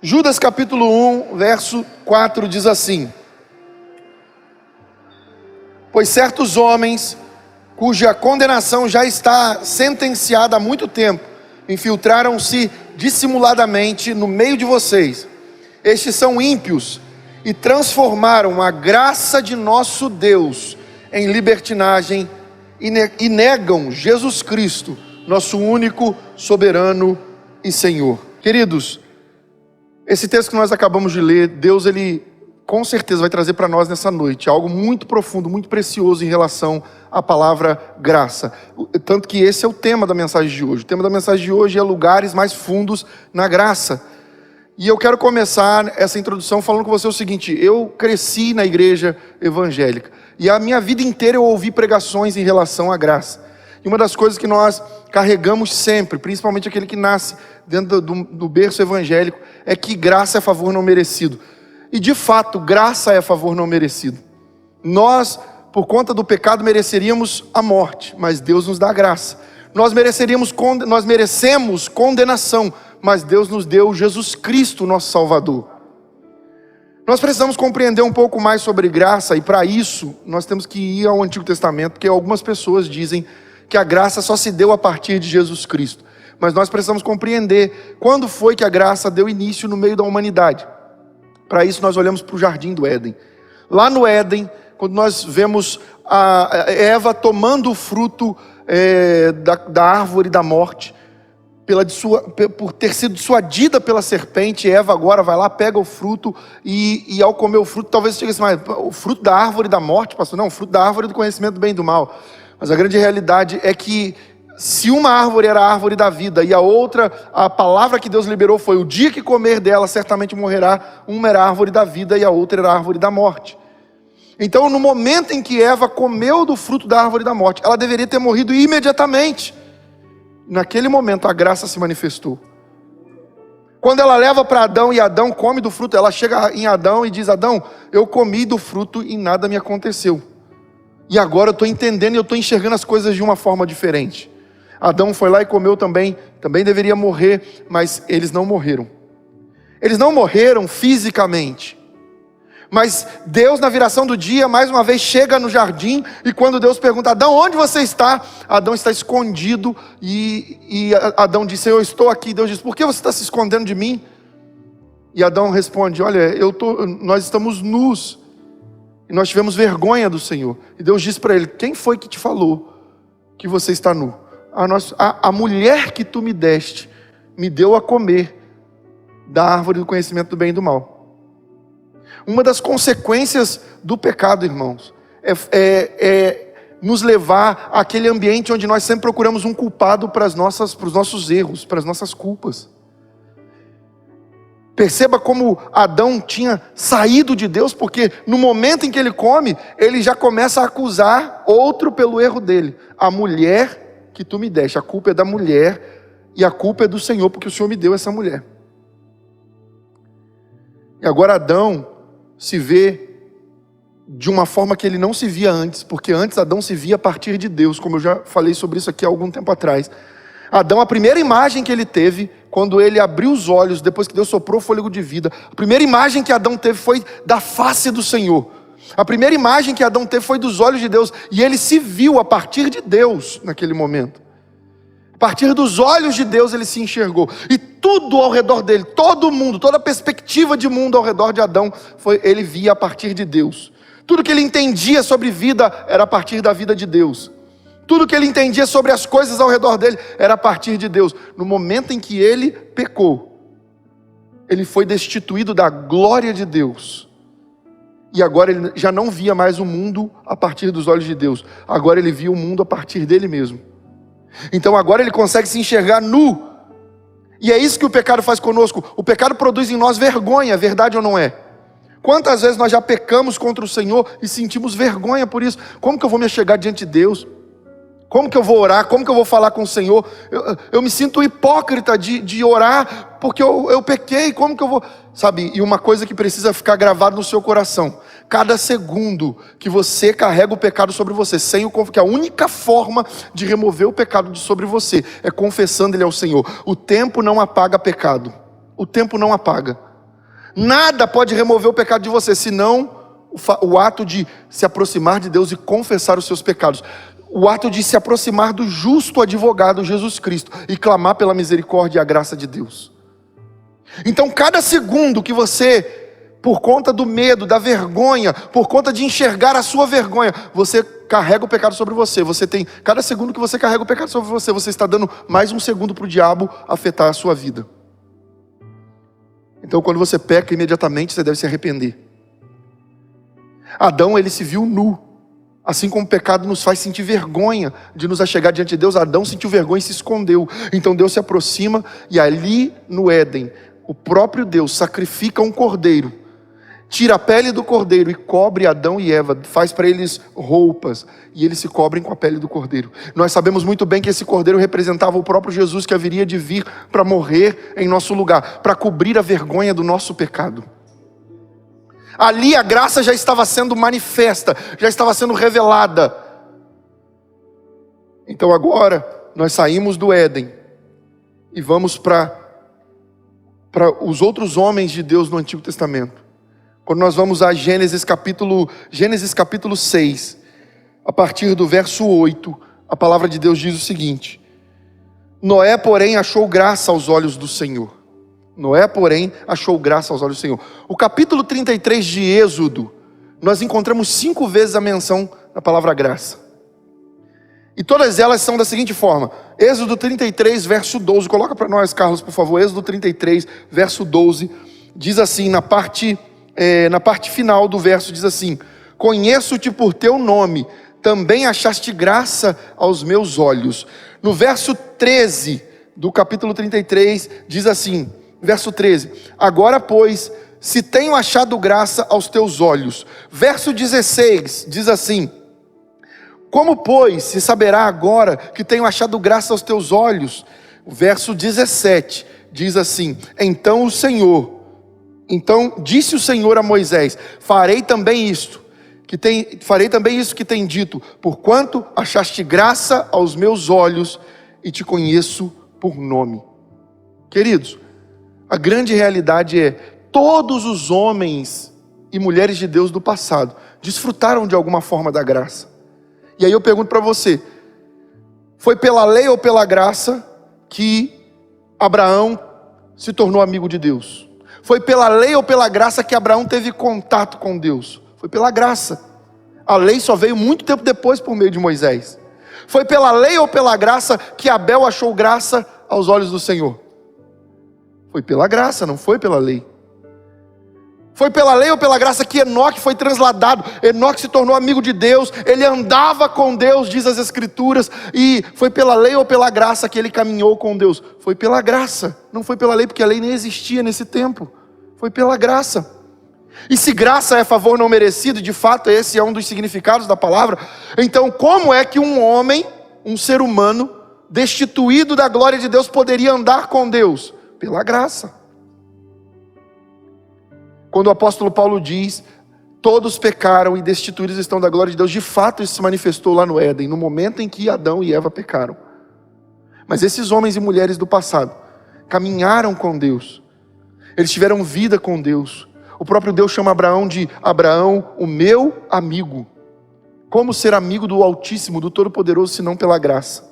Judas capítulo 1, verso 4 diz assim: pois certos homens, cuja condenação já está sentenciada há muito tempo, infiltraram-se dissimuladamente no meio de vocês. Estes são ímpios e transformaram a graça de nosso Deus em libertinagem e negam Jesus Cristo, nosso único, soberano e Senhor. Queridos, esse texto que nós acabamos de ler, Deus, Ele com certeza vai trazer para nós nessa noite algo muito profundo, muito precioso em relação à palavra graça. Tanto que esse é o tema da mensagem de hoje. O tema da mensagem de hoje é lugares mais fundos na graça. E eu quero começar essa introdução falando com você o seguinte: eu cresci na igreja evangélica e a minha vida inteira eu ouvi pregações em relação à graça. E uma das coisas que nós carregamos sempre, principalmente aquele que nasce dentro do berço evangélico, é que graça é favor não merecido. E de fato, graça é favor não merecido. Nós, por conta do pecado, mereceríamos a morte, mas Deus nos dá graça. Nós merecemos condenação, mas Deus nos deu Jesus Cristo, nosso Salvador. Nós precisamos compreender um pouco mais sobre graça, e para isso nós temos que ir ao Antigo Testamento, porque algumas pessoas dizem que a graça só se deu a partir de Jesus Cristo. Mas nós precisamos compreender quando foi que a graça deu início no meio da humanidade. Para isso nós olhamos para o jardim do Éden. Lá no Éden, quando nós vemos a Eva tomando o fruto da árvore da morte, por ter sido dissuadida pela serpente, Eva agora vai lá, pega o fruto e ao comer o fruto, talvez você diga assim, mas o fruto da árvore da morte, pastor? Não, o fruto da árvore do conhecimento do bem e do mal. Mas a grande realidade é que se uma árvore era a árvore da vida e a outra, a palavra que Deus liberou foi: o dia que comer dela certamente morrerá. Uma era a árvore da vida e a outra era a árvore da morte. Então, no momento em que Eva comeu do fruto da árvore da morte, ela deveria ter morrido imediatamente. Naquele momento a graça se manifestou. Quando ela leva para Adão e Adão come do fruto, ela chega em Adão e diz: Adão, eu comi do fruto e nada me aconteceu. E agora eu estou entendendo e eu estou enxergando as coisas de uma forma diferente. Adão foi lá e comeu também deveria morrer, mas eles não morreram. Eles não morreram fisicamente. Mas Deus, na viração do dia, mais uma vez chega no jardim, e quando Deus pergunta: Adão, onde você está? Adão está escondido, e Adão diz: eu estou aqui. Deus diz: por que você está se escondendo de mim? E Adão responde: olha, nós estamos nus, e nós tivemos vergonha do Senhor. E Deus diz para ele: quem foi que te falou que você está nu? A mulher que tu me deste, me deu a comer da árvore do conhecimento do bem e do mal. Uma das consequências do pecado, irmãos, é nos levar àquele ambiente onde nós sempre procuramos um culpado para os nossos erros, para as nossas culpas. Perceba como Adão tinha saído de Deus, porque no momento em que ele come, ele já começa a acusar outro pelo erro dele. A mulher que tu me deste, a culpa é da mulher e a culpa é do Senhor, porque o Senhor me deu essa mulher. E agora Adão se vê de uma forma que ele não se via antes, porque antes Adão se via a partir de Deus, como eu já falei sobre isso aqui há algum tempo atrás. Adão, a primeira imagem que ele teve, quando ele abriu os olhos, depois que Deus soprou o fôlego de vida, a primeira imagem que Adão teve foi da face do Senhor. A primeira imagem que Adão teve foi dos olhos de Deus, e ele se viu a partir de Deus naquele momento. A partir dos olhos de Deus ele se enxergou, e tudo ao redor dele, todo mundo, toda a perspectiva de mundo ao redor de Adão, ele via a partir de Deus. Tudo que ele entendia sobre vida era a partir da vida de Deus. Tudo que ele entendia sobre as coisas ao redor dele era a partir de Deus. No momento em que ele pecou, ele foi destituído da glória de Deus. E agora ele já não via mais o mundo a partir dos olhos de Deus. Agora ele via o mundo a partir dele mesmo. Então agora ele consegue se enxergar nu. E é isso que o pecado faz conosco. O pecado produz em nós vergonha, verdade ou não é? Quantas vezes nós já pecamos contra o Senhor e sentimos vergonha por isso? Como que eu vou me achegar diante de Deus? Como que eu vou orar? Como que eu vou falar com o Senhor? Eu me sinto hipócrita de orar, porque eu pequei. Como que eu vou... Sabe, e uma coisa que precisa ficar gravada no seu coração: cada segundo que você carrega o pecado sobre você, que a única forma de remover o pecado sobre você é confessando ele ao Senhor. O tempo não apaga pecado. O tempo não apaga. Nada pode remover o pecado de você, senão o ato de se aproximar de Deus e confessar os seus pecados. O ato de se aproximar do justo advogado Jesus Cristo e clamar pela misericórdia e a graça de Deus. Então cada segundo que você, por conta do medo, da vergonha, por conta de enxergar a sua vergonha, você carrega o pecado sobre você. Cada segundo que você carrega o pecado sobre você, você está dando mais um segundo para o diabo afetar a sua vida. Então quando você peca, imediatamente você deve se arrepender. Adão, ele se viu nu. Assim como o pecado nos faz sentir vergonha de nos achegar diante de Deus, Adão sentiu vergonha e se escondeu. Então Deus se aproxima e ali no Éden, o próprio Deus sacrifica um cordeiro, tira a pele do cordeiro e cobre Adão e Eva, faz para eles roupas, e eles se cobrem com a pele do cordeiro. Nós sabemos muito bem que esse cordeiro representava o próprio Jesus, que haveria de vir para morrer em nosso lugar, para cobrir a vergonha do nosso pecado. Ali a graça já estava sendo manifesta, já estava sendo revelada. Então agora nós saímos do Éden e vamos para os outros homens de Deus no Antigo Testamento. Quando nós vamos a Gênesis capítulo 6, a partir do verso 8, a palavra de Deus diz o seguinte: Noé, porém, achou graça aos olhos do Senhor. Noé, porém, achou graça aos olhos do Senhor. O capítulo 33 de Êxodo, nós encontramos 5 vezes a menção da palavra graça. E todas elas são da seguinte forma: Êxodo 33, verso 12. Coloca para nós, Carlos, por favor. Êxodo 33, verso 12. Diz assim, na parte final do verso, diz assim: Conheço-te por teu nome, também achaste graça aos meus olhos. No verso 13 do capítulo 33, diz assim, verso 13: Agora, pois, se tenho achado graça aos teus olhos. Verso 16 diz assim: Como, pois, se saberá agora que tenho achado graça aos teus olhos? O verso 17 diz assim: Então disse o Senhor a Moisés: Farei também isto que tem dito, porquanto achaste graça aos meus olhos e te conheço por nome. Queridos, a grande realidade é: todos os homens e mulheres de Deus do passado desfrutaram de alguma forma da graça. E aí eu pergunto para você: foi pela lei ou pela graça que Abraão se tornou amigo de Deus? Foi pela lei ou pela graça que Abraão teve contato com Deus? Foi pela graça. A lei só veio muito tempo depois por meio de Moisés. Foi pela lei ou pela graça que Abel achou graça aos olhos do Senhor? Foi pela graça, não foi pela lei. Foi pela lei ou pela graça que Enoque foi transladado? Enoque se tornou amigo de Deus, ele andava com Deus, diz as Escrituras. E foi pela lei ou pela graça que ele caminhou com Deus? Foi pela graça, não foi pela lei, porque a lei nem existia nesse tempo. Foi pela graça. E se graça é favor não merecido, de fato esse é um dos significados da palavra, então como é que um homem, um ser humano, destituído da glória de Deus, poderia andar com Deus? Pela graça. Quando o apóstolo Paulo diz: todos pecaram e destituídos estão da glória de Deus, de fato isso se manifestou lá no Éden, no momento em que Adão e Eva pecaram. Mas esses homens e mulheres do passado caminharam com Deus, eles tiveram vida com Deus. O próprio Deus chama Abraão de Abraão, o meu amigo. Como ser amigo do Altíssimo, do Todo-Poderoso, senão pela graça?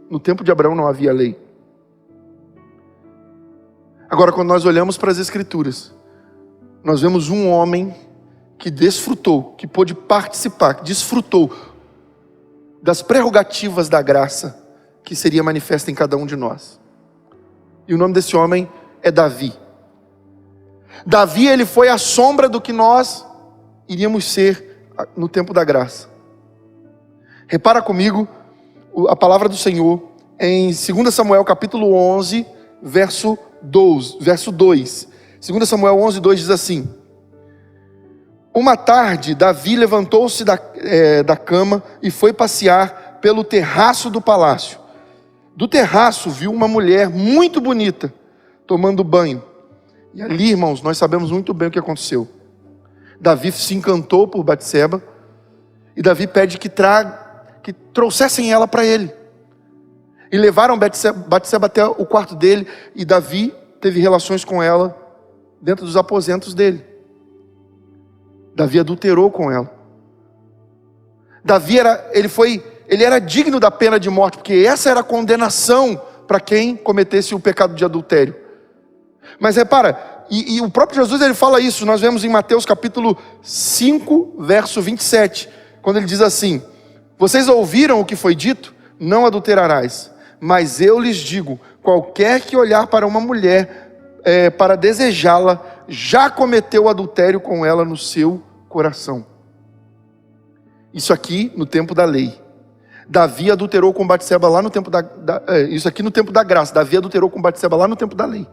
No tempo de Abraão não havia lei. Agora, quando nós olhamos para as Escrituras, nós vemos um homem que desfrutou, que pôde participar, que desfrutou das prerrogativas da graça que seria manifesta em cada um de nós. E o nome desse homem é Davi. Davi, ele foi a sombra do que nós iríamos ser no tempo da graça. Repara comigo a palavra do Senhor em 2 Samuel capítulo 11, verso 2. 2 Samuel 11, 2 diz assim: Uma tarde, Davi levantou-se da cama e foi passear pelo terraço do palácio. Do terraço viu uma mulher muito bonita tomando banho. E ali, irmãos, nós sabemos muito bem o que aconteceu. Davi se encantou por Batseba e Davi pede que trouxessem ela para ele. E levaram Batseba até o quarto dele e Davi teve relações com ela dentro dos aposentos dele. Davi adulterou com ela. Davi era digno da pena de morte, porque essa era a condenação para quem cometesse o pecado de adultério. Mas repara, e o próprio Jesus ele fala isso, nós vemos em Mateus capítulo 5, verso 27, quando ele diz assim: vocês ouviram o que foi dito? Não adulterarás. Mas eu lhes digo, qualquer que olhar para uma mulher para desejá-la, já cometeu adultério com ela no seu coração. Isso aqui no tempo da lei. Davi adulterou com Batseba lá no tempo isso aqui no tempo da graça. Davi adulterou com Batseba lá no tempo da lei.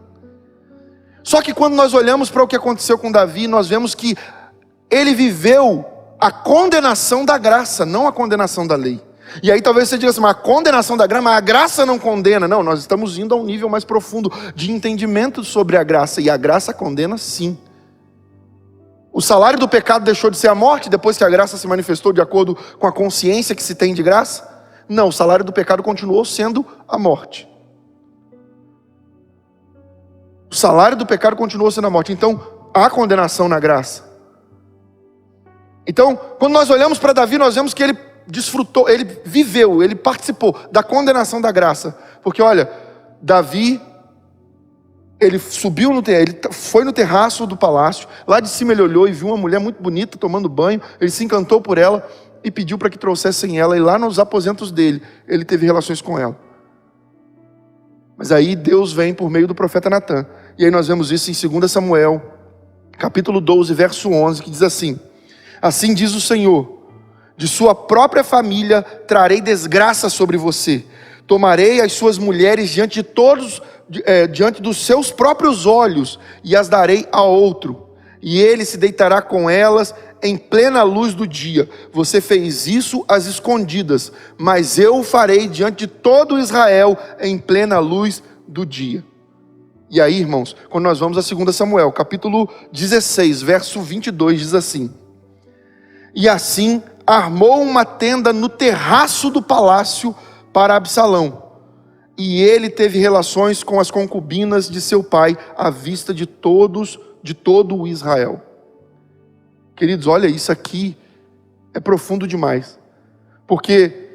Só que quando nós olhamos para o que aconteceu com Davi, nós vemos que ele viveu a condenação da graça, não a condenação da lei. E aí talvez você diga assim, mas a condenação da graça, mas a graça não condena. Não, nós estamos indo a um nível mais profundo de entendimento sobre a graça. E a graça condena sim. O salário do pecado deixou de ser a morte depois que a graça se manifestou de acordo com a consciência que se tem de graça? Não, o salário do pecado continuou sendo a morte. O salário do pecado continuou sendo a morte. Então, há condenação na graça. Então, quando nós olhamos para Davi, nós vemos que ele desfrutou, ele viveu, ele participou da condenação da graça. Porque olha, Davi, ele subiu ele foi no terraço do palácio, lá de cima ele olhou e viu uma mulher muito bonita tomando banho, ele se encantou por ela e pediu para que trouxessem ela, e lá nos aposentos dele, ele teve relações com ela. Mas aí Deus vem por meio do profeta Natã, e aí nós vemos isso em 2 Samuel, capítulo 12, verso 11, que diz assim: assim diz o Senhor, de sua própria família trarei desgraça sobre você, tomarei as suas mulheres diante dos seus próprios olhos, e as darei a outro, e ele se deitará com elas em plena luz do dia. Você fez isso às escondidas, mas eu o farei diante de todo Israel em plena luz do dia. E aí, irmãos, quando nós vamos a 2 Samuel, capítulo 16, verso 22, diz assim: e assim armou uma tenda no terraço do palácio para Absalão, e ele teve relações com as concubinas de seu pai, à vista de todo o Israel. Queridos, olha, isso aqui é profundo demais. Porque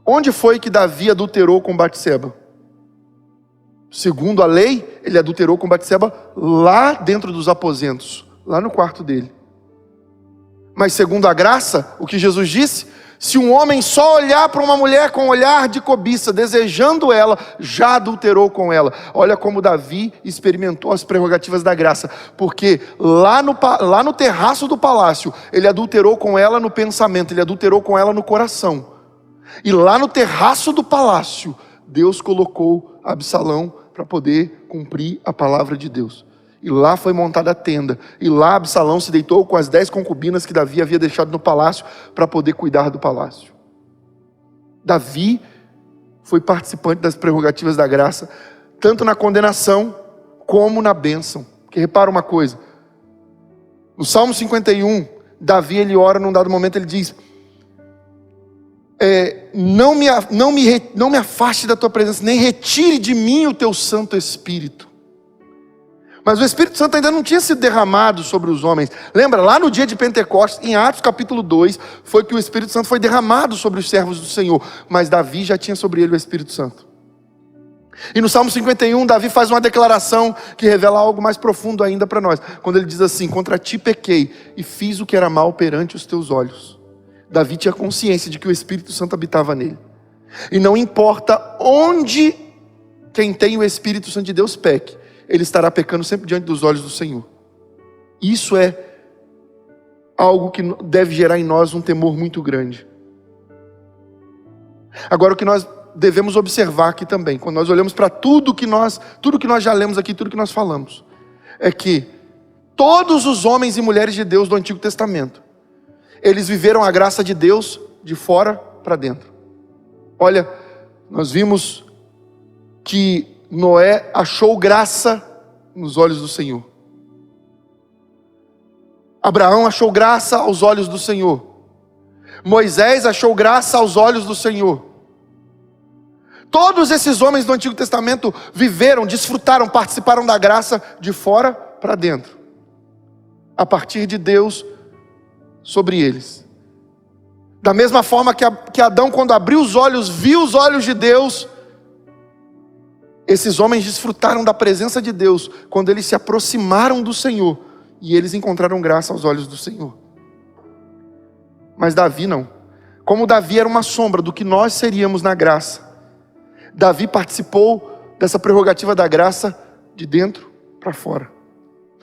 onde foi que Davi adulterou com Batseba? Segundo a lei, ele adulterou com Batseba lá dentro dos aposentos, lá no quarto dele. Mas segundo a graça, o que Jesus disse: se um homem só olhar para uma mulher com olhar de cobiça, desejando ela, já adulterou com ela. Olha como Davi experimentou as prerrogativas da graça, porque lá no terraço do palácio, ele adulterou com ela no pensamento, ele adulterou com ela no coração. E lá no terraço do palácio, Deus colocou Absalão para poder cumprir a palavra de Deus. E lá foi montada a tenda, e lá Absalão se deitou com as 10 concubinas que Davi havia deixado no palácio, para poder cuidar do palácio. Davi foi participante das prerrogativas da graça, tanto na condenação, como na bênção. Porque repara uma coisa, no Salmo 51, Davi ele ora num dado momento, ele diz: não me afaste da tua presença, nem retire de mim o teu Santo Espírito. Mas o Espírito Santo ainda não tinha sido derramado sobre os homens. Lembra, lá no dia de Pentecostes, em Atos capítulo 2, foi que o Espírito Santo foi derramado sobre os servos do Senhor. Mas Davi já tinha sobre ele o Espírito Santo. E no Salmo 51, Davi faz uma declaração que revela algo mais profundo ainda para nós. Quando ele diz assim: contra ti pequei e fiz o que era mal perante os teus olhos. Davi tinha consciência de que o Espírito Santo habitava nele. E não importa onde quem tem o Espírito Santo de Deus peque, ele estará pecando sempre diante dos olhos do Senhor. Isso é algo que deve gerar em nós um temor muito grande. Agora, o que nós devemos observar aqui também, quando nós olhamos para tudo que nós já lemos aqui, tudo que nós falamos, é que todos os homens e mulheres de Deus do Antigo Testamento, eles viveram a graça de Deus de fora para dentro. Olha, nós vimos que Noé achou graça nos olhos do Senhor. Abraão achou graça aos olhos do Senhor. Moisés achou graça aos olhos do Senhor. Todos esses homens do Antigo Testamento viveram, desfrutaram, participaram da graça de fora para dentro, a partir de Deus sobre eles. Da mesma forma que Adão, quando abriu os olhos, viu os olhos de Deus, esses homens desfrutaram da presença de Deus quando eles se aproximaram do Senhor e eles encontraram graça aos olhos do Senhor. Mas Davi não. Como Davi era uma sombra do que nós seríamos na graça, Davi participou dessa prerrogativa da graça de dentro para fora,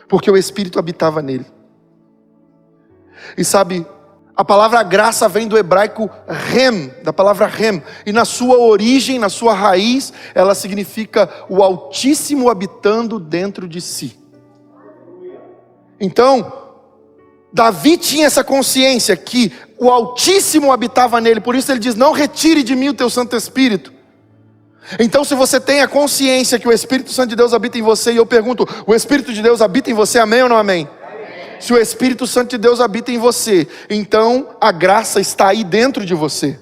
porque o Espírito habitava nele. E sabe, a palavra graça vem do hebraico rem, da palavra rem, e na sua origem, na sua raiz, ela significa o Altíssimo habitando dentro de si. Então, Davi tinha essa consciência que o Altíssimo habitava nele, por isso ele diz: não retire de mim o teu Santo Espírito. Então, se você tem a consciência que o Espírito Santo de Deus habita em você, e eu pergunto, o Espírito de Deus habita em você, amém ou não amém? Se o Espírito Santo de Deus habita em você, então a graça está aí dentro de você.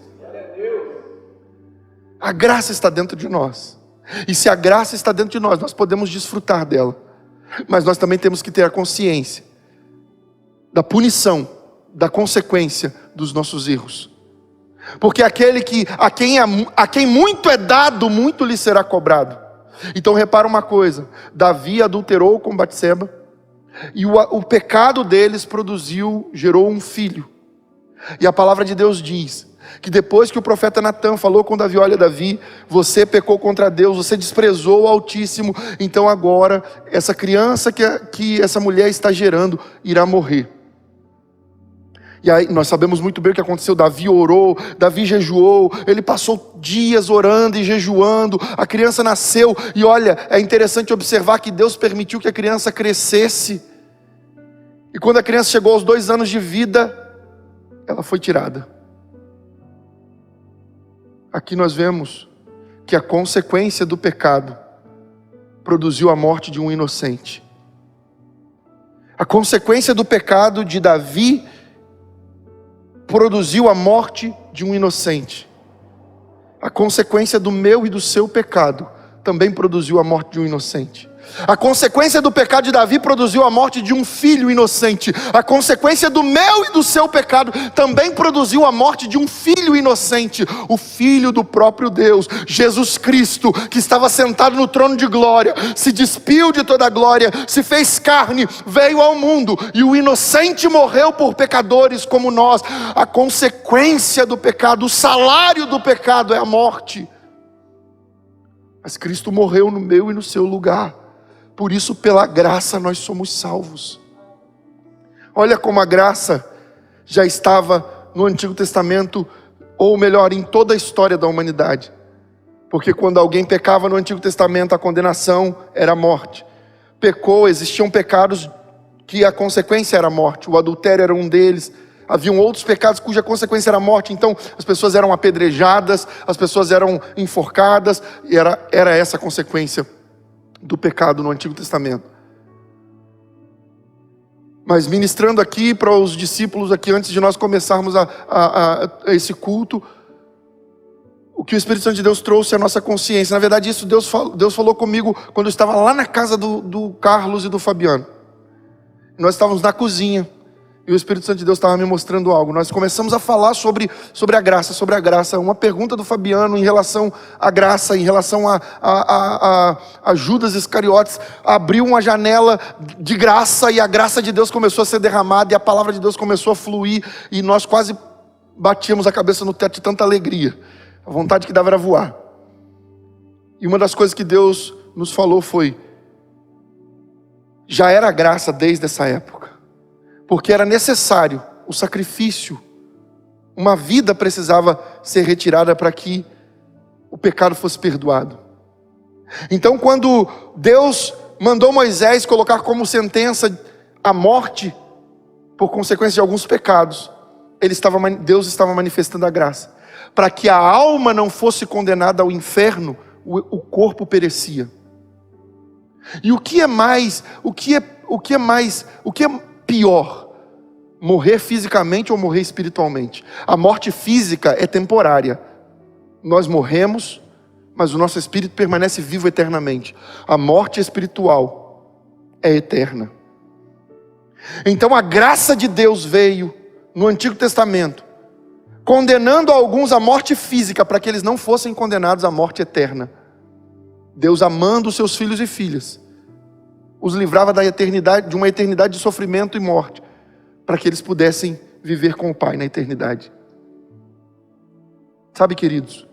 A graça está dentro de nós. E se a graça está dentro de nós, nós podemos desfrutar dela. Mas nós também temos que ter a consciência da punição, da consequência dos nossos erros. Porque aquele a quem muito é dado, muito lhe será cobrado. Então repara uma coisa, Davi adulterou com Batseba, e o pecado deles gerou um filho. E a palavra de Deus diz que depois que o profeta Natã falou com Davi: olha Davi, você pecou contra Deus, você desprezou o Altíssimo, então agora essa criança que essa mulher está gerando irá morrer. E aí nós sabemos muito bem o que aconteceu. Davi orou, Davi jejuou, ele passou dias orando e jejuando, a criança nasceu, e olha, é interessante observar que Deus permitiu que a criança crescesse, e quando a criança chegou aos 2 anos de vida, ela foi tirada. Aqui nós vemos que a consequência do pecado produziu a morte de um inocente. A consequência do pecado de Davi produziu a morte de um inocente. A consequência do meu e do seu pecado também produziu a morte de um inocente. A consequência do pecado de Davi produziu a morte de um filho inocente. A consequência do meu e do seu pecado também produziu a morte de um filho inocente, o Filho do próprio Deus, Jesus Cristo, que estava sentado no trono de glória, se despiu de toda a glória, se fez carne, veio ao mundo, e o inocente morreu por pecadores como nós. A consequência do pecado, o salário do pecado é a morte. Mas Cristo morreu no meu e no seu lugar. Por isso, pela graça, nós somos salvos. Olha como a graça já estava no Antigo Testamento, ou melhor, em toda a história da humanidade. Porque quando alguém pecava no Antigo Testamento, a condenação era a morte. Pecou, existiam pecados que a consequência era a morte. O adultério era um deles. Haviam outros pecados cuja consequência era a morte. Então as pessoas eram apedrejadas, as pessoas eram enforcadas, e era essa a consequência do pecado no Antigo Testamento. Mas ministrando aqui para os discípulos aqui, antes de nós começarmos a esse culto, o que o Espírito Santo de Deus trouxe à nossa consciência. Na verdade, isso Deus falou comigo quando eu estava lá na casa do Carlos e do Fabiano. Nós estávamos na cozinha e o Espírito Santo de Deus estava me mostrando algo. Nós começamos a falar sobre a graça. Uma pergunta do Fabiano em relação à graça, em relação a Judas Iscariotes, abriu uma janela de graça, e a graça de Deus começou a ser derramada, e a palavra de Deus começou a fluir, e nós quase batíamos a cabeça no teto de tanta alegria. A vontade que dava era voar. E uma das coisas que Deus nos falou foi: já era graça desde essa época, porque era necessário o sacrifício. Uma vida precisava ser retirada para que o pecado fosse perdoado. Então, quando Deus mandou Moisés colocar como sentença a morte por consequência de alguns pecados, Deus estava manifestando a graça. Para que a alma não fosse condenada ao inferno, o corpo perecia. E o que é pior? Morrer fisicamente ou morrer espiritualmente? A morte física é temporária. Nós morremos, mas o nosso espírito permanece vivo eternamente. A morte espiritual é eterna. Então a graça de Deus veio no Antigo Testamento, condenando alguns à morte física, para que eles não fossem condenados à morte eterna. Deus, amando os seus filhos e filhas, os livrava da eternidade, de uma eternidade de sofrimento e morte, para que eles pudessem viver com o Pai na eternidade. Sabe, queridos,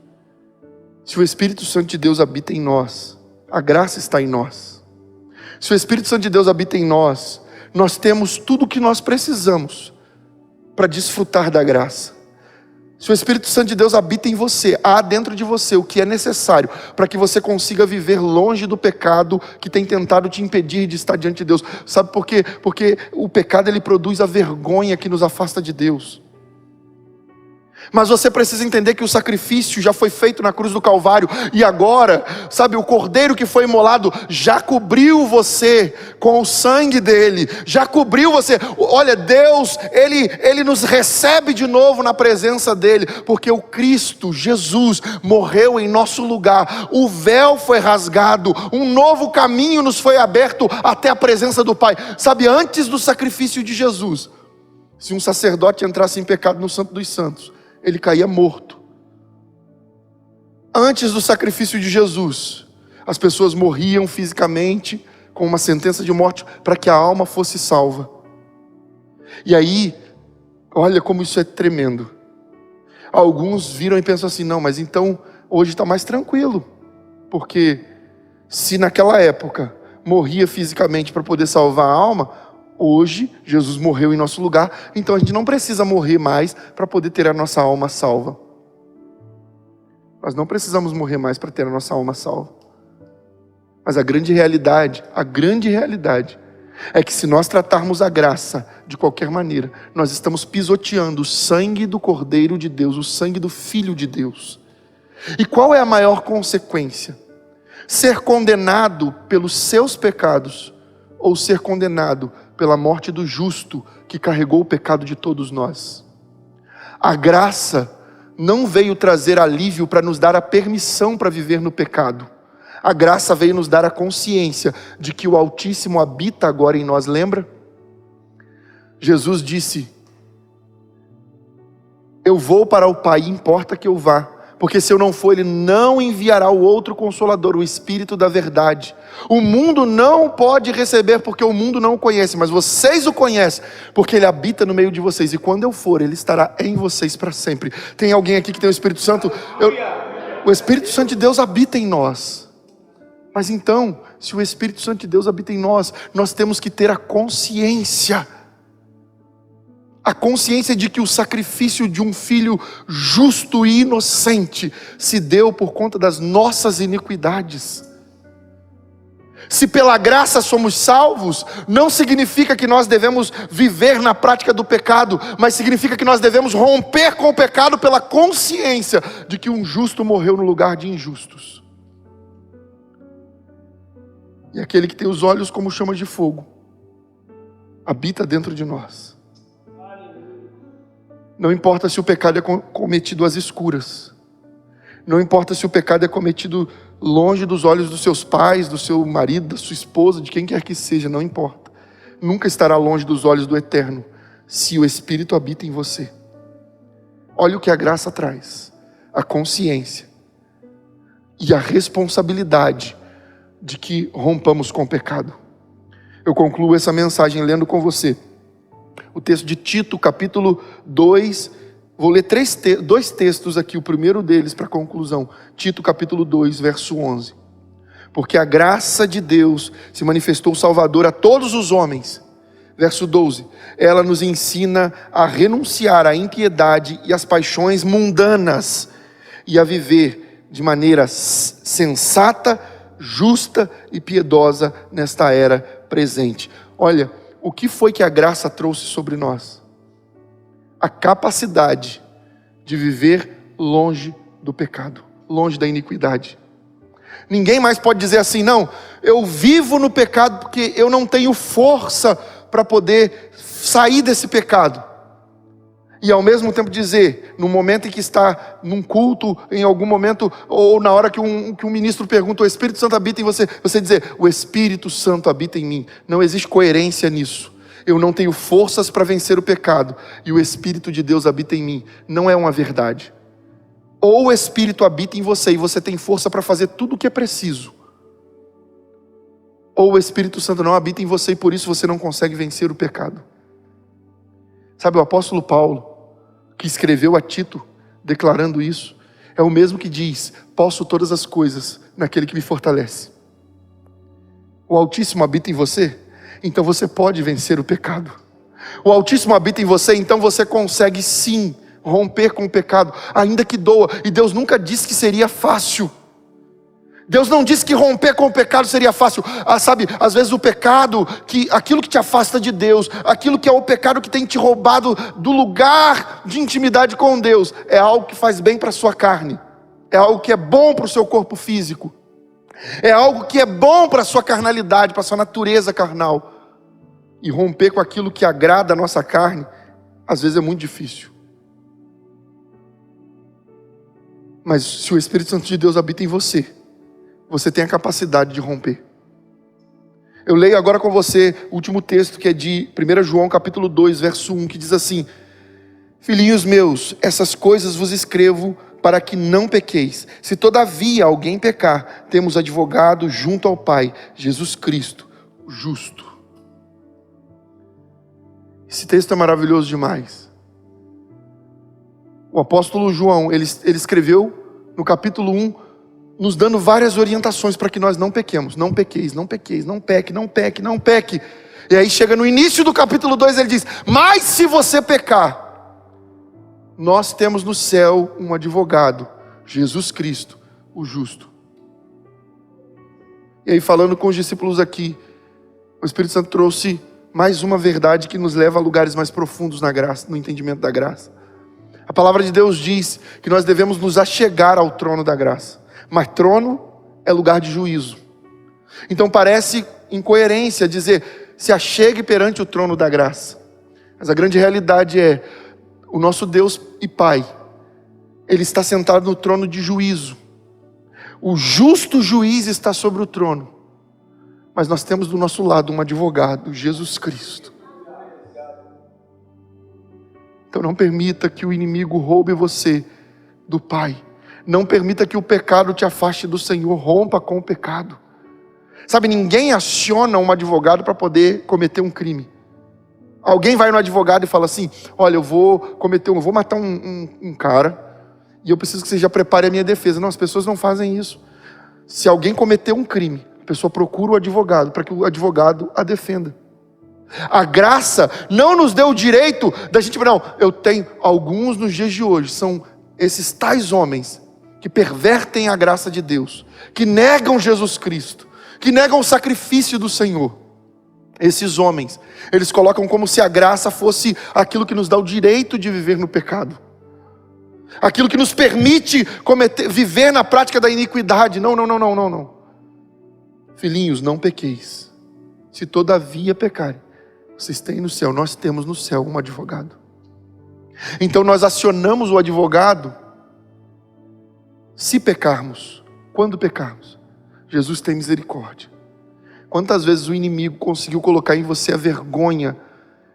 se o Espírito Santo de Deus habita em nós, a graça está em nós. Se o Espírito Santo de Deus habita em nós, nós temos tudo o que nós precisamos para desfrutar da graça. Se o Espírito Santo de Deus habita em você, há dentro de você o que é necessário para que você consiga viver longe do pecado que tem tentado te impedir de estar diante de Deus. Sabe por quê? Porque o pecado, ele produz a vergonha que nos afasta de Deus. Mas você precisa entender que o sacrifício já foi feito na cruz do Calvário, e agora, sabe, o cordeiro que foi imolado já cobriu você com o sangue dele, já cobriu você. Olha, Deus, ele nos recebe de novo na presença dele, porque o Cristo, Jesus, morreu em nosso lugar, o véu foi rasgado, um novo caminho nos foi aberto até a presença do Pai. Sabe, antes do sacrifício de Jesus, se um sacerdote entrasse em pecado no Santo dos Santos, ele caía morto. Antes do sacrifício de Jesus, as pessoas morriam fisicamente com uma sentença de morte para que a alma fosse salva. E aí, olha como isso é tremendo. Alguns viram e pensam assim: não, mas então hoje está mais tranquilo, porque se naquela época morria fisicamente para poder salvar a alma, hoje Jesus morreu em nosso lugar, então a gente não precisa morrer mais para poder ter a nossa alma salva. Nós não precisamos morrer mais para ter a nossa alma salva. Mas a grande realidade é que se nós tratarmos a graça de qualquer maneira, nós estamos pisoteando o sangue do Cordeiro de Deus, o sangue do Filho de Deus. E qual é a maior consequência? Ser condenado pelos seus pecados, ou ser condenado pela morte do justo que carregou o pecado de todos nós? A graça não veio trazer alívio para nos dar a permissão para viver no pecado. A graça veio nos dar a consciência de que o Altíssimo habita agora em nós. Lembra? Jesus disse: eu vou para o Pai, importa que eu vá, porque se eu não for, Ele não enviará o outro Consolador, o Espírito da verdade. O mundo não pode receber, porque o mundo não o conhece, mas vocês o conhecem, porque Ele habita no meio de vocês, e quando eu for, Ele estará em vocês para sempre. Tem alguém aqui que tem o Espírito Santo? O Espírito Santo de Deus habita em nós. Mas então, se o Espírito Santo de Deus habita em nós, nós temos que ter a consciência de que o sacrifício de um filho justo e inocente se deu por conta das nossas iniquidades. Se pela graça somos salvos, não significa que nós devemos viver na prática do pecado, mas significa que nós devemos romper com o pecado pela consciência de que um justo morreu no lugar de injustos. E aquele que tem os olhos como chama de fogo habita dentro de nós. Não importa se o pecado é cometido às escuras. Não importa se o pecado é cometido longe dos olhos dos seus pais, do seu marido, da sua esposa, de quem quer que seja, não importa. Nunca estará longe dos olhos do Eterno, se o Espírito habita em você. Olha o que a graça traz: a consciência e a responsabilidade de que rompamos com o pecado. Eu concluo essa mensagem lendo com você o texto de Tito, capítulo 2, vou ler dois textos aqui, o primeiro deles para conclusão, Tito capítulo 2, verso 11. Porque a graça de Deus se manifestou salvadora a todos os homens. Verso 12, ela nos ensina a renunciar à impiedade e às paixões mundanas, e a viver de maneira sensata, justa e piedosa nesta era presente. Olha, o que foi que a graça trouxe sobre nós? A capacidade de viver longe do pecado, longe da iniquidade. Ninguém mais pode dizer assim: não, eu vivo no pecado porque eu não tenho força para poder sair desse pecado. E ao mesmo tempo dizer, no momento em que está num culto, em algum momento, ou na hora que um ministro pergunta, o Espírito Santo habita em você, você dizer, o Espírito Santo habita em mim. Não existe coerência nisso. Eu não tenho forças para vencer o pecado, e o Espírito de Deus habita em mim. Não é uma verdade. Ou o Espírito habita em você, e você tem força para fazer tudo o que é preciso. Ou o Espírito Santo não habita em você, e por isso você não consegue vencer o pecado. Sabe, o apóstolo Paulo, que escreveu a Tito, declarando isso, é o mesmo que diz, posso todas as coisas naquele que me fortalece. O Altíssimo habita em você, então você pode vencer o pecado. O Altíssimo habita em você, então você consegue sim romper com o pecado, ainda que doa. E Deus nunca disse que seria fácil. Deus não disse que romper com o pecado seria fácil. Sabe, às vezes o pecado, aquilo que te afasta de Deus, aquilo que é o pecado que tem te roubado do lugar de intimidade com Deus, é algo que faz bem para a sua carne, é algo que é bom para o seu corpo físico, é algo que é bom para a sua carnalidade, para a sua natureza carnal. E romper com aquilo que agrada a nossa carne, às vezes é muito difícil. Mas se o Espírito Santo de Deus habita em você, você tem a capacidade de romper. Eu leio agora com você o último texto, que é de 1 João capítulo 2, verso 1, que diz assim: filhinhos meus, essas coisas vos escrevo para que não pequeis. Se todavia alguém pecar, temos advogado junto ao Pai, Jesus Cristo, o justo. Esse texto é maravilhoso demais. O apóstolo João, ele escreveu no capítulo 1, nos dando várias orientações para que nós não pequemos. Não pequeis, não pequeis, não peque, não peque, não peque. E aí chega no início do capítulo 2, ele diz, mas se você pecar, nós temos no céu um advogado, Jesus Cristo, o justo. E aí falando com os discípulos aqui, o Espírito Santo trouxe mais uma verdade que nos leva a lugares mais profundos na graça, no entendimento da graça. A palavra de Deus diz que nós devemos nos achegar ao trono da graça. Mas trono é lugar de juízo. Então parece incoerência dizer, se achegue perante o trono da graça. Mas a grande realidade é, o nosso Deus e Pai, Ele está sentado no trono de juízo. O justo juiz está sobre o trono. Mas nós temos do nosso lado um advogado, Jesus Cristo. Então não permita que o inimigo roube você do Pai. Não permita que o pecado te afaste do Senhor, rompa com o pecado. Sabe, ninguém aciona um advogado para poder cometer um crime. Alguém vai no advogado e fala assim, olha, eu vou matar um cara, e eu preciso que você já prepare a minha defesa. Não, as pessoas não fazem isso. Se alguém cometeu um crime, a pessoa procura o advogado, para que o advogado a defenda. A graça não nos deu o direito da gente, não, eu tenho alguns nos dias de hoje, são esses tais homens, que pervertem a graça de Deus, que negam Jesus Cristo, que negam o sacrifício do Senhor. Esses homens, eles colocam como se a graça fosse aquilo que nos dá o direito de viver no pecado, aquilo que nos permite viver na prática da iniquidade. Não. Filhinhos, não pequeis. Se todavia pecarem, vocês têm no céu, nós temos no céu um advogado. Então nós acionamos o advogado se pecarmos. Quando pecarmos, Jesus tem misericórdia. Quantas vezes o inimigo conseguiu colocar em você a vergonha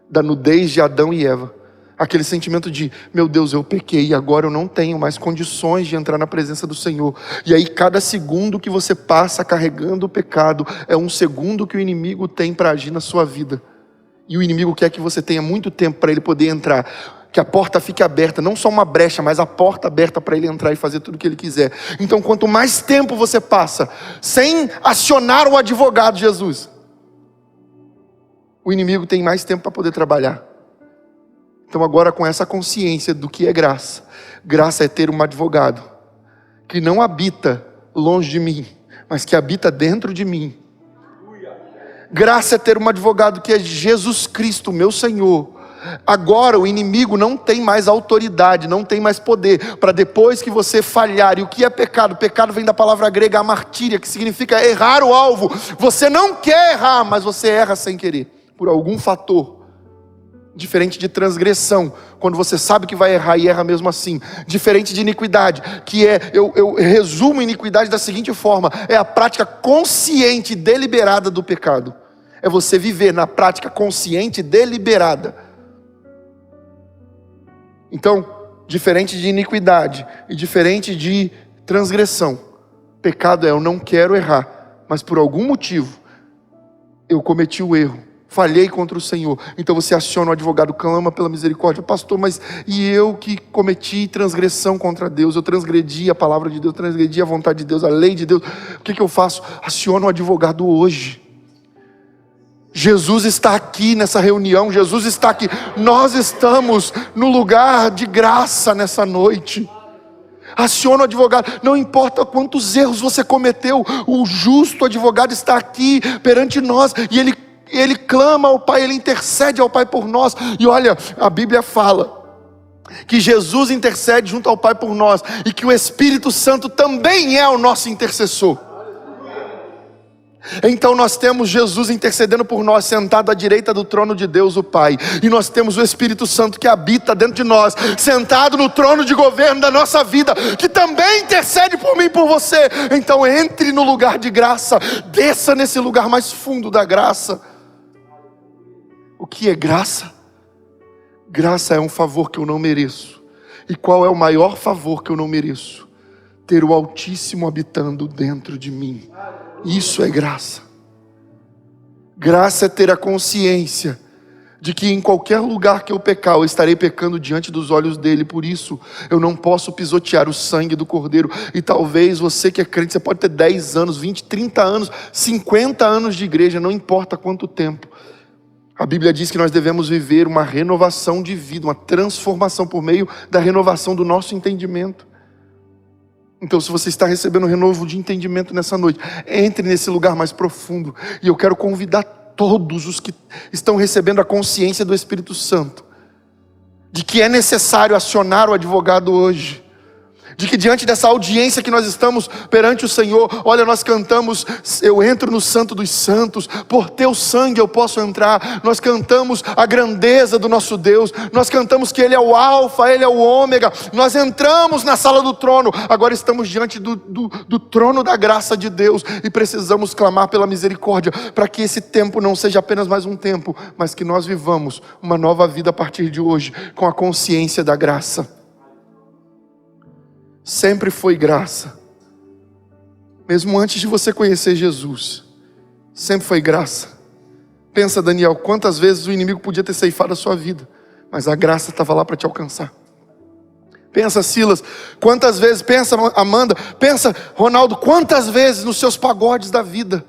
da nudez de Adão e Eva, aquele sentimento de, meu Deus, eu pequei e agora eu não tenho mais condições de entrar na presença do Senhor. E aí cada segundo que você passa carregando o pecado é um segundo que o inimigo tem para agir na sua vida. E o inimigo quer que você tenha muito tempo para ele poder entrar, que a porta fique aberta, não só uma brecha, mas a porta aberta para ele entrar e fazer tudo o que ele quiser. Então quanto mais tempo você passa sem acionar o advogado Jesus, o inimigo tem mais tempo para poder trabalhar. Então agora, com essa consciência do que é graça, graça é ter um advogado que não habita longe de mim, mas que habita dentro de mim. Graça é ter um advogado que é Jesus Cristo, meu Senhor. Agora o inimigo não tem mais autoridade, não tem mais poder, para depois que você falhar. E o que é pecado? Pecado vem da palavra grega amartíria, que significa errar o alvo. Você não quer errar, mas você erra sem querer, por algum fator Diferente de transgressão, quando você sabe que vai errar e erra mesmo assim. Diferente de iniquidade, que eu resumo iniquidade da seguinte forma: é a prática consciente e deliberada do pecado. É você viver na prática consciente e deliberada. Então, diferente de iniquidade e diferente de transgressão, pecado é eu não quero errar, mas por algum motivo eu cometi o erro, falhei contra o Senhor. Então você aciona o advogado, clama pela misericórdia. Pastor, mas e eu que cometi transgressão contra Deus? Eu transgredi a palavra de Deus, transgredi a vontade de Deus, a lei de Deus. O que eu faço? Aciona o advogado hoje. Jesus está aqui nessa reunião, Jesus está aqui. Nós estamos no lugar de graça nessa noite. Aciona o advogado, não importa quantos erros você cometeu, o justo advogado está aqui perante nós, e ele clama ao Pai, ele intercede ao Pai por nós. E olha, a Bíblia fala que Jesus intercede junto ao Pai por nós, e que o Espírito Santo também é o nosso intercessor. Então nós temos Jesus intercedendo por nós, sentado à direita do trono de Deus o Pai, e nós temos o Espírito Santo que habita dentro de nós, sentado no trono de governo da nossa vida, que também intercede por mim e por você. Então entre no lugar de graça, desça nesse lugar mais fundo da graça. O que é graça? Graça é um favor que eu não mereço. E qual é o maior favor que eu não mereço? Ter o Altíssimo habitando dentro de mim. Isso é graça. Graça é ter a consciência de que em qualquer lugar que eu pecar, eu estarei pecando diante dos olhos dele. Por isso eu não posso pisotear o sangue do Cordeiro. E talvez você que é crente, você pode ter 10 anos, 20, 30 anos, 50 anos de igreja, não importa quanto tempo. A Bíblia diz que nós devemos viver uma renovação de vida, uma transformação por meio da renovação do nosso entendimento. Então, se você está recebendo um renovo de entendimento nessa noite, entre nesse lugar mais profundo. E eu quero convidar todos os que estão recebendo a consciência do Espírito Santo, de que é necessário acionar o advogado hoje. De que diante dessa audiência que nós estamos perante o Senhor, olha, nós cantamos, eu entro no santo dos santos, por teu sangue eu posso entrar. Nós cantamos a grandeza do nosso Deus, nós cantamos que Ele é o alfa, Ele é o ômega. Nós entramos na sala do trono, agora estamos diante do trono da graça de Deus, e precisamos clamar pela misericórdia, para que esse tempo não seja apenas mais um tempo, mas que nós vivamos uma nova vida a partir de hoje, com a consciência da graça. Sempre foi graça. Mesmo antes de você conhecer Jesus, sempre foi graça. Pensa, Daniel, quantas vezes o inimigo podia ter ceifado a sua vida, mas a graça estava lá para te alcançar. Pensa, Silas, quantas vezes, pensa, Amanda, pensa, Ronaldo, quantas vezes nos seus pagodes da vida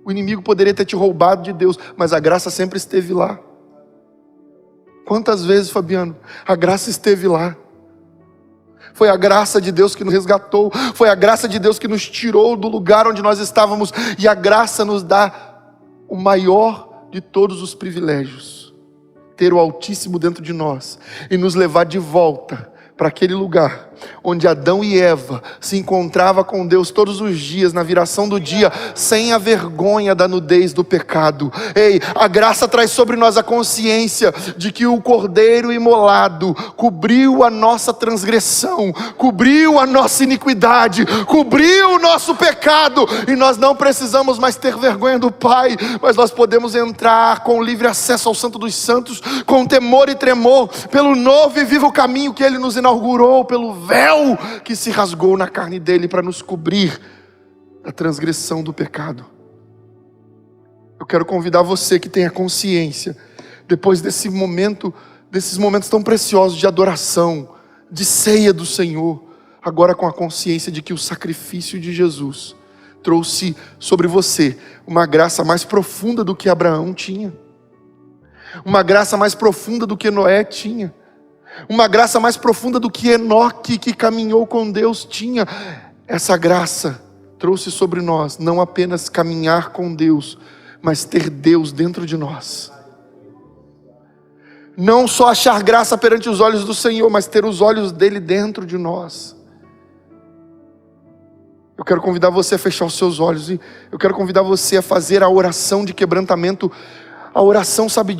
o inimigo poderia ter te roubado de Deus, mas a graça sempre esteve lá. Quantas vezes, Fabiano, a graça esteve lá. Foi a graça de Deus que nos resgatou, foi a graça de Deus que nos tirou do lugar onde nós estávamos, e a graça nos dá o maior de todos os privilégios, ter o Altíssimo dentro de nós, e nos levar de volta para aquele lugar onde Adão e Eva se encontravam com Deus todos os dias, na viração do dia, sem a vergonha da nudez do pecado. Ei, a graça traz sobre nós a consciência de que o Cordeiro imolado cobriu a nossa transgressão, cobriu a nossa iniquidade, cobriu o nosso pecado, e nós não precisamos mais ter vergonha do Pai, mas nós podemos entrar com livre acesso ao Santo dos Santos, com temor e tremor, pelo novo e vivo caminho que Ele nos inaugurou, pelo véu que se rasgou na carne dele para nos cobrir da transgressão do pecado. Eu quero convidar você que tenha consciência, depois desses momentos tão preciosos de adoração, de ceia do Senhor, agora com a consciência de que o sacrifício de Jesus trouxe sobre você uma graça mais profunda do que Abraão tinha, uma graça mais profunda do que Noé tinha, uma graça mais profunda do que Enoque, que caminhou com Deus, tinha. Essa graça trouxe sobre nós não apenas caminhar com Deus, mas ter Deus dentro de nós. Não só achar graça perante os olhos do Senhor, mas ter os olhos dele dentro de nós. Eu quero convidar você a fechar os seus olhos, e eu quero convidar você a fazer a oração de quebrantamento, a oração, sabe,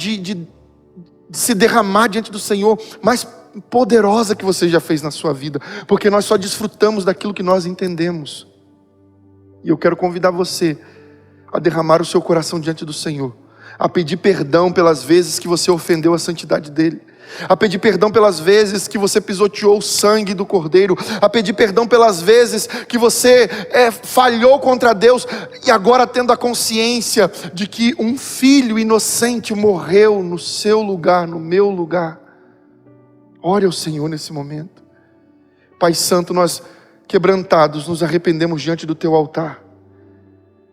de se derramar diante do Senhor, mais poderosa que você já fez na sua vida, porque nós só desfrutamos daquilo que nós entendemos. E eu quero convidar você a derramar o seu coração diante do Senhor, a pedir perdão pelas vezes que você ofendeu a santidade dEle, a pedir perdão pelas vezes que você pisoteou o sangue do Cordeiro, a pedir perdão pelas vezes que você falhou contra Deus, e agora tendo a consciência de que um filho inocente morreu no seu lugar, no meu lugar. Ore ao Senhor nesse momento. Pai Santo, nós quebrantados nos arrependemos diante do Teu altar.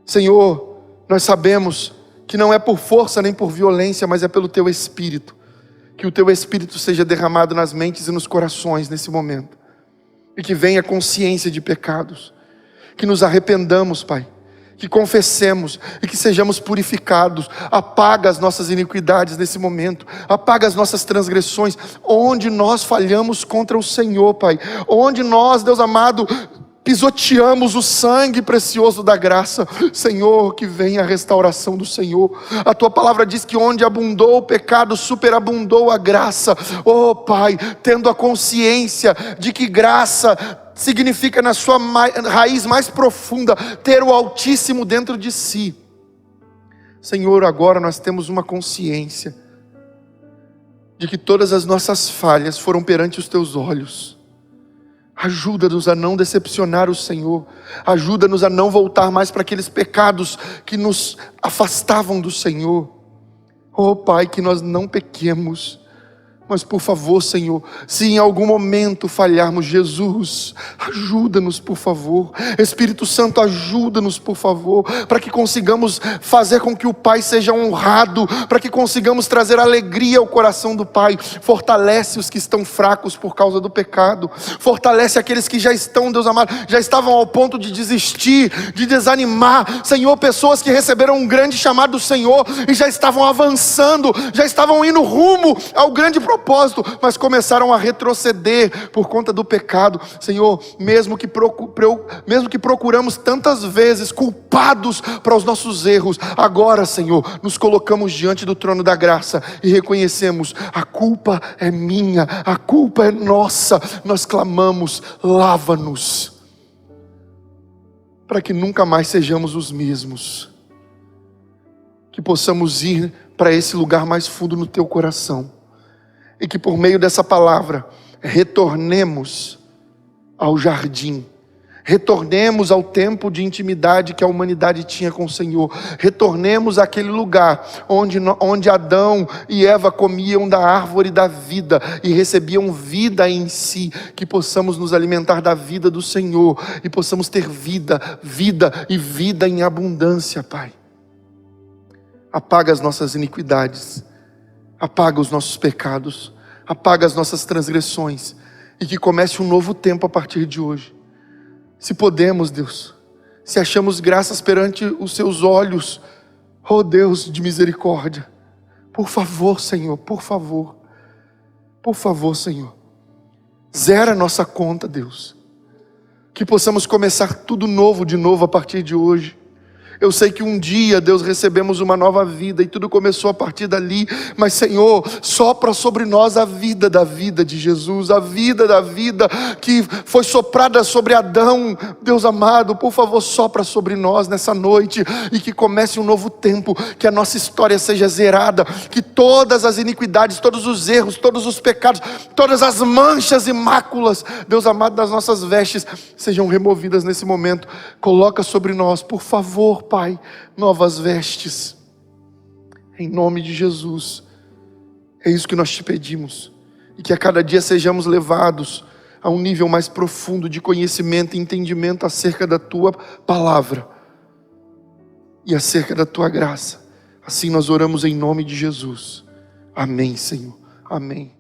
Senhor, nós sabemos que não é por força nem por violência, mas é pelo Teu Espírito. Que o Teu Espírito seja derramado nas mentes e nos corações nesse momento. E que venha consciência de pecados. Que nos arrependamos, Pai. Que confessemos e que sejamos purificados. Apaga as nossas iniquidades nesse momento. Apaga as nossas transgressões. Onde nós falhamos contra o Senhor, Pai. Onde nós, Deus amado, pisoteamos o sangue precioso da graça. Senhor, que venha a restauração do Senhor. A Tua palavra diz que onde abundou o pecado, superabundou a graça. Oh Pai, tendo a consciência de que graça significa na sua raiz mais profunda, ter o Altíssimo dentro de si. Senhor, agora nós temos uma consciência de que todas as nossas falhas foram perante os Teus olhos. Ajuda-nos a não decepcionar o Senhor. Ajuda-nos a não voltar mais para aqueles pecados que nos afastavam do Senhor. Oh Pai, que nós não pequemos. Mas por favor, Senhor, se em algum momento falharmos, Jesus, ajuda-nos por favor. Espírito Santo, ajuda-nos por favor, para que consigamos fazer com que o Pai seja honrado, para que consigamos trazer alegria ao coração do Pai. Fortalece os que estão fracos por causa do pecado, fortalece aqueles que já estão, Deus amado, já estavam ao ponto de desistir, de desanimar. Senhor, pessoas que receberam um grande chamado do Senhor e já estavam avançando, já estavam indo rumo ao grande propósito, mas começaram a retroceder por conta do pecado. Senhor, mesmo que procuramos tantas vezes culpados para os nossos erros, agora, Senhor, nos colocamos diante do trono da graça e reconhecemos: a culpa é minha, a culpa é nossa. Nós clamamos: lava-nos, para que nunca mais sejamos os mesmos, que possamos ir para esse lugar mais fundo no Teu coração. E que por meio dessa palavra retornemos ao jardim, retornemos ao tempo de intimidade que a humanidade tinha com o Senhor, retornemos àquele lugar onde Adão e Eva comiam da árvore da vida e recebiam vida em si. Que possamos nos alimentar da vida do Senhor e possamos ter vida e vida em abundância, Pai. Apaga as nossas iniquidades, apaga os nossos pecados, apaga as nossas transgressões, e que comece um novo tempo a partir de hoje. Se podemos, Deus, se achamos graças perante os Seus olhos, oh Deus de misericórdia, por favor, Senhor, por favor, Senhor, zera a nossa conta, Deus, que possamos começar tudo novo de novo a partir de hoje. Eu sei que um dia, Deus, recebemos uma nova vida e tudo começou a partir dali, mas Senhor, sopra sobre nós a vida da vida de Jesus, a vida da vida que foi soprada sobre Adão. Deus amado, por favor, sopra sobre nós nessa noite e que comece um novo tempo, que a nossa história seja zerada, que todas as iniquidades, todos os erros, todos os pecados, todas as manchas e máculas, Deus amado, das nossas vestes sejam removidas nesse momento. Coloca sobre nós, por favor, Pai, novas vestes, em nome de Jesus. É isso que nós Te pedimos, e que a cada dia sejamos levados a um nível mais profundo de conhecimento e entendimento acerca da Tua palavra e acerca da Tua graça. Assim nós oramos em nome de Jesus. Amém, Senhor. Amém.